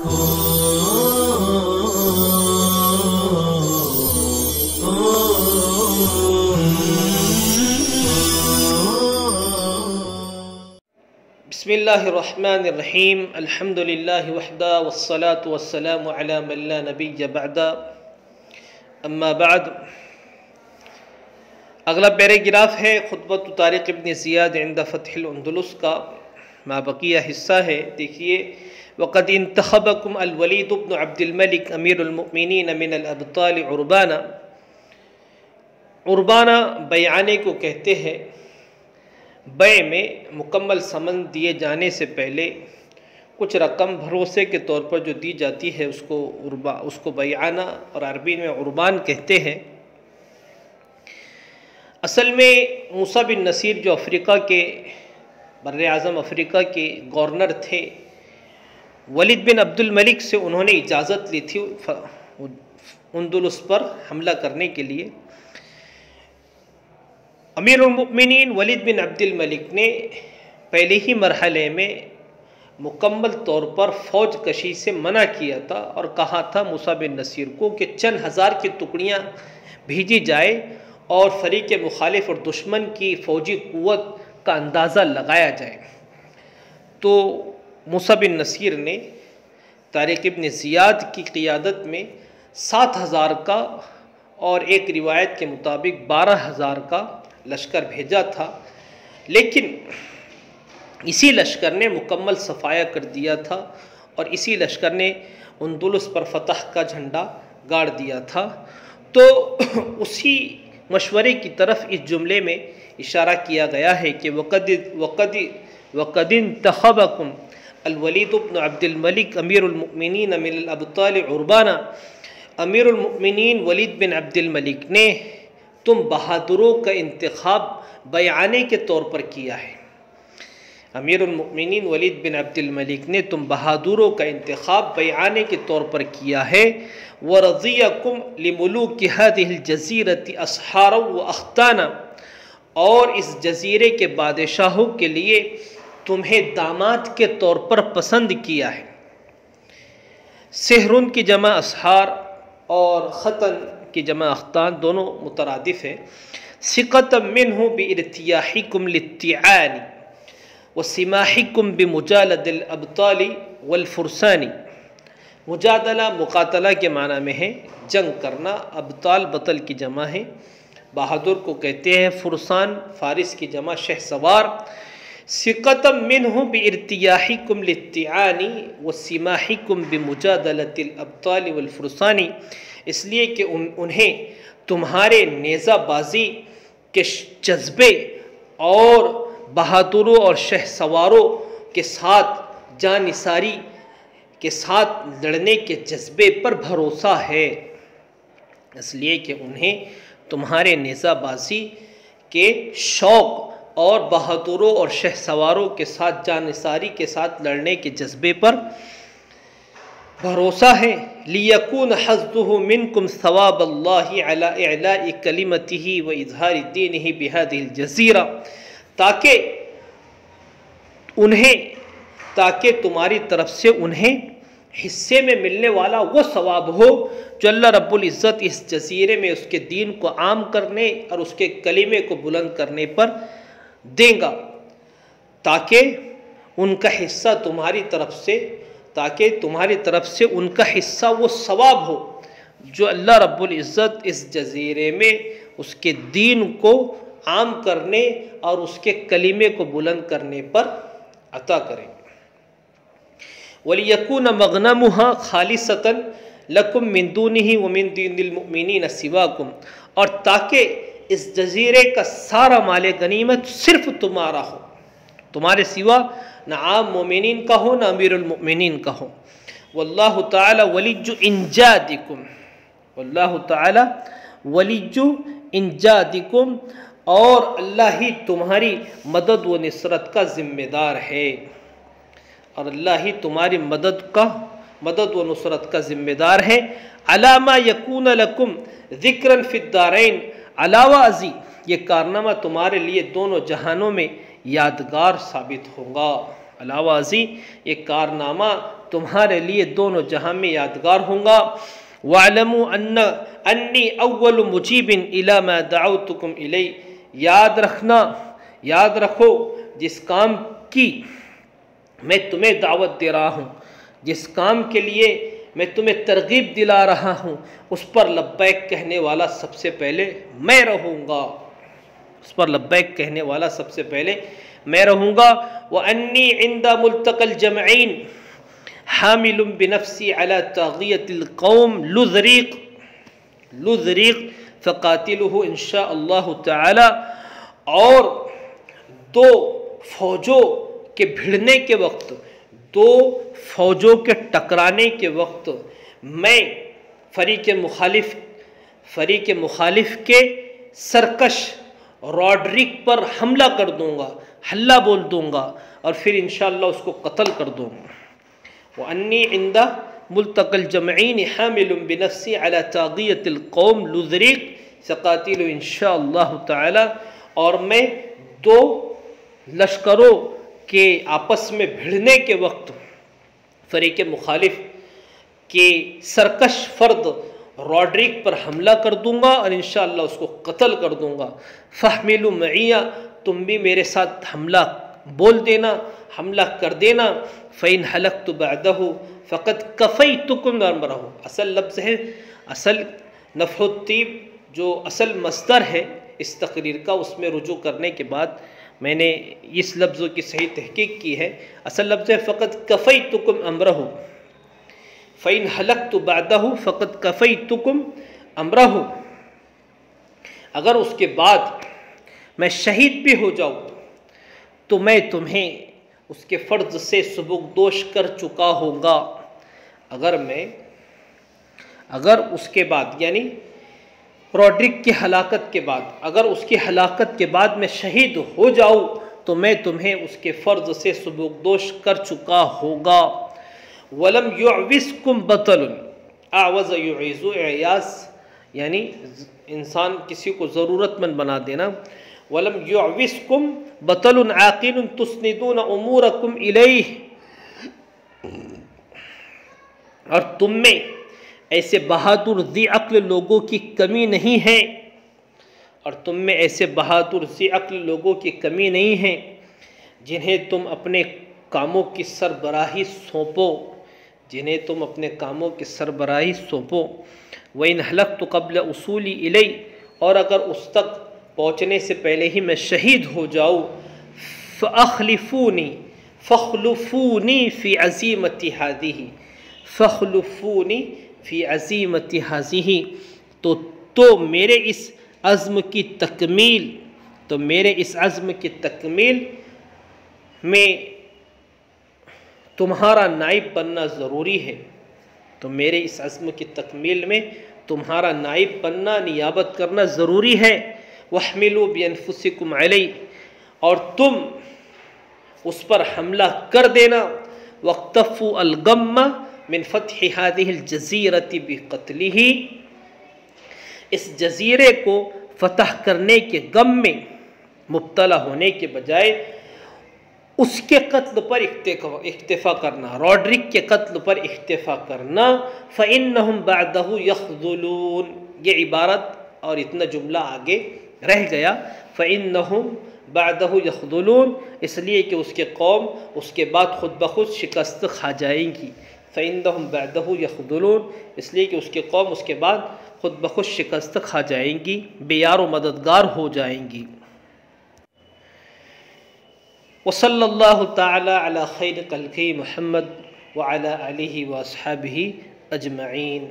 بسم اللہ الرحمن الرحیم الحمدللہ وحدہ والصلاة والسلام علی من لا نبی بعدہ اما بعد۔ اگلا پیراگراف ہے خطبۃ طارق ابن زیاد عند فتح الاندلس کا ما بقیہ حصہ ہے۔ دیکھیے، وقد انتخبکم الولید بن عبد الملک امیر المؤمنین من الابطال عربانہ۔ عربانہ بیعانے کو کہتے ہیں۔ بیع میں مکمل ثمن دیے جانے سے پہلے کچھ رقم بھروسے کے طور پر جو دی جاتی ہے اس کو بیعانہ اور عربی میں عربان کہتے ہیں۔ اصل میں موسیٰ بن نصیر جو افریقہ کے بر اعظم افریقہ کے گورنر تھے، ولید بن عبد الملک سے انہوں نے اجازت لی تھی اندلس پر حملہ کرنے کے لیے۔ امیر المؤمنین ولید بن عبد الملک نے پہلے ہی مرحلے میں مکمل طور پر فوج کشی سے منع کیا تھا اور کہا تھا موسیٰ بن نصیر کو کہ چند ہزار کی ٹکڑیاں بھیجی جائے اور فریق مخالف اور دشمن کی فوجی قوت کا اندازہ لگایا جائے۔ تو موسیٰ بن نصیر نے طارق ابن زیاد کی قیادت میں 7,000 کا اور ایک روایت کے مطابق 12,000 کا لشکر بھیجا تھا، لیکن اسی لشکر نے مکمل صفایا کر دیا تھا اور اسی لشکر نے اندلس پر فتح کا جھنڈا گاڑ دیا تھا۔ تو اسی مشورے کی طرف اس جملے میں اشارہ کیا گیا ہے کہ وَقَدْ انْتَخَبَكُمْ الولید بن عبد الملک امیر المؤمنین من الابطال عربانہ۔ امیر المؤمنین ولید بن عبد الملک نے تم بہادروں کا انتخاب بیعانے کے طور پر کیا ہے۔ امیر المؤمنین ولید بن عبد الملک نے تم بہادروں کا انتخاب بیعانے کے طور پر کیا ہے۔ وَرَضِيَكُمْ لِمُلُوكِ هَذِهِ الْجَزِيرَةِ أَسْحَارًا وَأَخْتَانًا، اور اس جزیرے کے بادشاہوں کے لیے تمہیں داماد کے طور پر پسند کیا ہے۔ سحرن کی جمع اسحار اور ختن کی جمع اختان دونوں مترادف ہیں۔ ثقة منہ بارتیاحکم للتعانی وسماحکم بمجالد الابطال والفرسان۔ مجادلہ مقاتلہ کے معنی میں ہے جنگ کرنا، ابطال بطل کی جمع ہے، بہادر کو کہتے ہیں، فرسان فارس کی جمع شہ سوار۔ ثقة منہ بارتیاحکم للتعانی وسماحکم بمجادلة الابطال والفرسان، اس لیے کہ انہیں تمہارے نیزہ بازی کے جذبے اور بہادروں اور شہ سواروں کے ساتھ جان نثاری کے ساتھ لڑنے کے جذبے پر بھروسہ ہے، اس لیے کہ انہیں تمہارے نیزہ بازی کے شوق اور بہادروں اور شہ سواروں کے ساتھ جان نثاری کے ساتھ لڑنے کے جذبے پر بھروسہ ہے۔ لِيَكُونَ حَظُّهُ مِنْكُمْ ثَوَابَ اللَّهِ عَلَىٰ إِعْلَاءِ كَلِمَتِهِ وَإِظْهَارِ دِينِهِ بِهَذِهِ الْجَزِيرَةِ، تاکہ تمہاری طرف سے انہیں حصے میں ملنے والا وہ ثواب ہو جو اللہ رب العزت اس جزیرے میں اس کے دین کو عام کرنے اور اس کے کلمے کو بلند کرنے پر دے گا، تاکہ ان کا حصہ تمہاری طرف سے ان کا حصہ وہ ثواب ہو جو اللہ رب العزت اس جزیرے میں اس کے دین کو عام کرنے اور اس کے کلمے کو بلند کرنے پر عطا کریں۔ وَلِيَكُونَ مَغْنَمُهَا خَالِصَةً لَكُمْ مِن دُونِهِ وَمِن دِينِ الْمُؤْمِنِينَ سِوَاكُمْ، اور تاکہ اس جزیرے کا سارا مال غنیمت صرف تمہارا ہو، تمہارے سوا نہ عام مومنین کا ہو نہ امیر المؤمنین کا ہو۔ واللہ تعالی ولی انجادکم، واللہ تعالی ولی انجادکم، اور اللہ ہی تمہاری مدد و نصرت کا ذمہ دار ہے، اور اللہ ہی تمہاری مدد و نصرت کا ذمہ دار ہے۔ علی ما یکون لکم ذکرا فی الدارین، علاوہ ازی یہ کارنامہ تمہارے لیے دونوں جہانوں میں یادگار ثابت ہوگا، علاوہ ازی یہ کارنامہ تمہارے لیے دونوں جہاں میں یادگار ہوں گا۔ وَاعْلَمُوا أَنِّي أَوَّلُ مُجِيبٍ إِلَى مَا دَعَوْتُكُمْ إِلَيْهِ، یاد رکھو جس کام کی میں تمہیں دعوت دے رہا ہوں، جس کام کے لیے میں تمہیں ترغیب دلا رہا ہوں، اس پر لبیک کہنے والا سب سے پہلے میں رہوں گا، اس پر لبیک کہنے والا سب سے پہلے میں رہوں گا۔ وَأَنِّي عِنْدَ مُلْتَقَى الْجَمْعَيْنِ حَامِلٌ بِنَفْسِي عَلَى طَاغِيَةِ الْقَوْمِ لُذْرِيقٍ فَقَاتِلُهُ إِنْ شَاءَ اللَّهُ تَعَالَى، اور دو فوجوں کے بھڑنے کے وقت، دو فوجوں کے ٹکرانے کے وقت میں فریق مخالف کے سرکش روڈرک پر حملہ کر دوں گا، حلہ بول دوں گا، اور پھر انشاءاللہ اس کو قتل کر دوں گا۔ وَأَنِّي عِنْدَ مُلْتَقَى الْجَمْعَيْنِ حَامِلٌ بِنَفْسِي عَلَى طَاغِيَةِ الْقَوْمِ لُذْرِيقٍ فَقَاتِلُوا إِنْ شَاءَ اللَّهُ تَعَالَى، اور میں دو لشکروں کے آپس میں بھڑنے کے وقت فریق مخالف کے سرکش فرد روڈرک پر حملہ کر دوں گا اور انشاءاللہ اس کو قتل کر دوں گا۔ فَاحْمِلُوا مَعِيَّ، تم بھی میرے ساتھ حملہ بول دینا، حملہ کر دینا۔ فَإِنْ هَلَكْتُ بَعْدَهُ فَقَدْ كَفَيْتُكُمْ أَمْرَهُ، اصل لفظ ہے، اصل نفع الطیب جو اصل مصدر ہے اس تقریر کا، اس میں رجوع کرنے کے بعد میں نے اس لفظوں کی صحیح تحقیق کی ہے۔ اصل لفظ ہے فَقَدْ كَفَيْتُكُمْ أَمْرَهُ، فَإِنْ هَلَكْتُ بَعْدَهُ فَقَدْ كَفَيْتُكُمْ أَمْرَهُ، اگر اس کے بعد میں شہید بھی ہو جاؤں تو میں تمہیں اس کے فرض سے سبکدوش کر چکا ہوں گا۔ اگر اس کے بعد یعنی روڈرک کی ہلاکت کے بعد، اگر اس کی ہلاکت کے بعد میں شہید ہو جاؤں تو میں تمہیں اس کے فرض سے سبکدوش کر چکا ہوگا۔ وَلَمْ يُعْوِزْكُمْ بَطَلٌ، اعوذ يعیز، اعیاز یعنی انسان کسی کو ضرورت مند بنا دینا۔ وَلَمْ يُعْوِزْكُمْ بَطَلٌ عَاقِلٌ تُسْنِدُونَ أُمُورَكُمْ إِلَيْهِ، اور تم میں ایسے بہادر ذی عقل لوگوں کی کمی نہیں ہے، اور تم میں ایسے بہادر ذی عقل لوگوں کی کمی نہیں ہے جنہیں تم اپنے کاموں کی سربراہی سونپو، جنہیں تم اپنے کاموں کی سربراہی سونپو۔ وَإِنْ هَلَكْتُ قَبْلَ أُصُولِي إِلَيْهِ، اور اگر اس تک پہنچنے سے پہلے ہی میں شہید ہو جاؤں، فَأَخْلِفُونِي فِي عَزِيمَةِ هَذِهِ، فَأَخْلِفُونِي فِي عَزِيمَةِ هَذِهِ، تو میرے اس عزم کی تکمیل میں تمہارا نائب بننا ضروری ہے، تو میرے اس عزم کی تکمیل میں تمہارا نائب بننا، نیابت کرنا ضروری ہے۔ وَاحْمِلُوا بِأَنفُسِكُمْ عَلَيْهِ، اور تم اس پر حملہ کر دینا۔ وَاقْتَفُوا الْغَمَّ مِنْ فَتْحِ هَذِهِ الْجَزِيرَةِ بِقَتْلِهِ، اس جزیرے کو فتح کرنے کے غم میں مبتلا ہونے کے بجائے اس کے قتل پر اکتفا کرنا، روڈرک کے قتل پر اکتفا کرنا۔ فَإِنَّهُمْ بَعْدَهُ يَخْذُلُونَ، یہ عبارت اور اتنا جملہ آگے رہ گیا۔ فَإِنَّهُمْ بَعْدَهُ يَخْذُلُونَ، اس لیے کہ اس کے قوم اس کے بعد خود بخود شکست کھا جائیں گی۔ فَإِنَّهُمْ بَعْدَهُ يَخْذُلُونَ، اس لیے کہ اس کے قوم اس کے بعد خود بخود شکست کھا جائیں گی، بے یار و مددگار ہو جائیں گی۔ وصلی اللہ تعالی علی خیر خلقہ محمد وعلی آلہ واصحابہ اجمعین۔